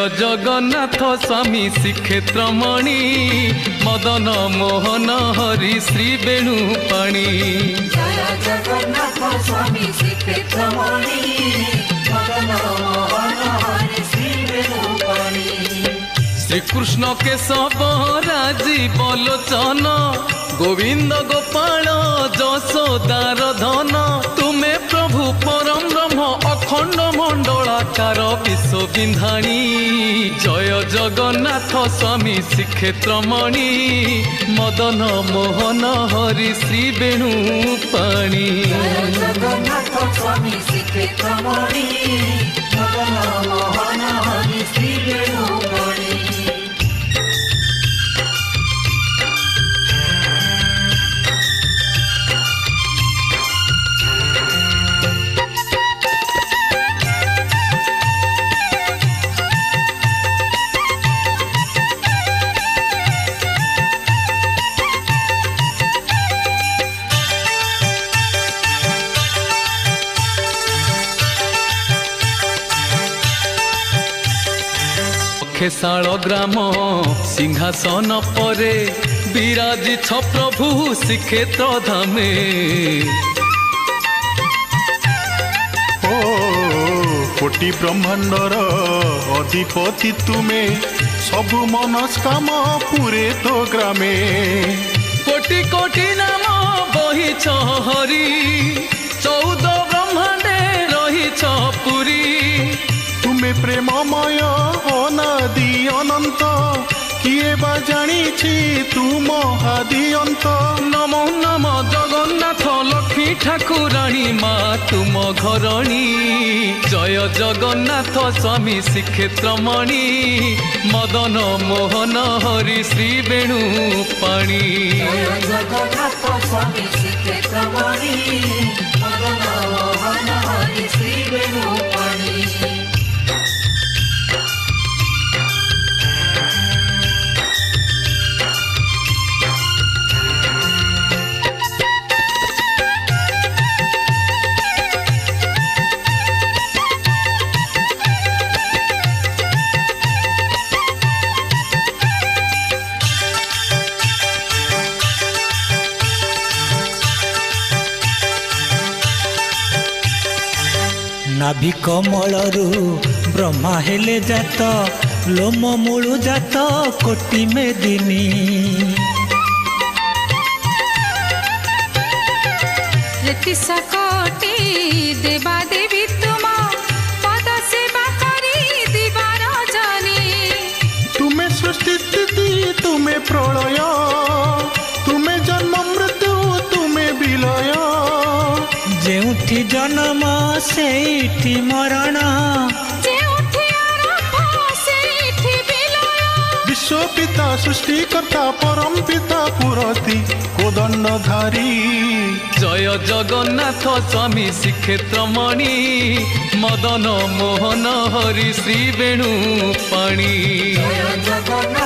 जगन्नाथ स्वामी श्रीक्षेत्रमणि मदन मोहन हरि श्री वेणुपाणी। जय जगन्नाथ स्वामी श्रीक्षेत्रमणि मदन मोहन हरि श्री वेणुपाणी। श्रीकृष्ण केशव राजीव लोचन गोविंद गोपाल जशोदार धन तुमे प्रभु परम ब्रह्म अखंड मंडलाकार विश्व विंधाणी। जय जगन्नाथ स्वामी श्रीक्षेत्रमणि मदन मोहन हरि श्री वेणुपाणी। जय जगन्नाथ स्वामी श्रीक्षेत्रमणि मदन मोहन हरि श्री वेणुपाणी। खेसाल ग्राम सिंहासन परे विराजी छ प्रभु श्रीक्षेत्र धामे। ओ कोटि ब्रह्मांडर अधिपति तुमे सबु मनस्काम पूरे तो ग्रामे। कोटि कोटि नाम बही छ हरि 14 ब्रह्मांडे रही छ पुरी। तुमे प्रेममय अनादि अनंत किए बा जानिछि तुम आदि अंत। नमो नम जगन्नाथ लक्ष्मी ठाकुराणी मा तुम घरणी। जय जगन्नाथ स्वामी श्रीक्षेत्रमणि मदन मोहन हरि श्री वेणुपाणी। जय जगन्नाथ स्वामी श्रीक्षेत्रमणि मदन मोहन हरि श्री वेणुपाणी। नाभि कमलरू ब्रह्मा हेले जात लोम मूलु जात कोटि मेदिनी। ऋतिसा कोटि देवा देवी तुम पद सेवा करी दीवार जानी। तुमे सृष्टि स्थिति तुमे प्रलय तुमे जन्म मृत्यु तुमे विलय। जेउठी जन्म सेठी मरण जेउठी आरंभ सेठी विलय। विश्व पिता सृष्टिकर्ता परम पिता पुरति कोदंडधारी। जय जगन्नाथ स्वामी श्रीक्षेत्रमणि मदन मोहन हरि श्री वेणुपाणी। जय जगन्नाथ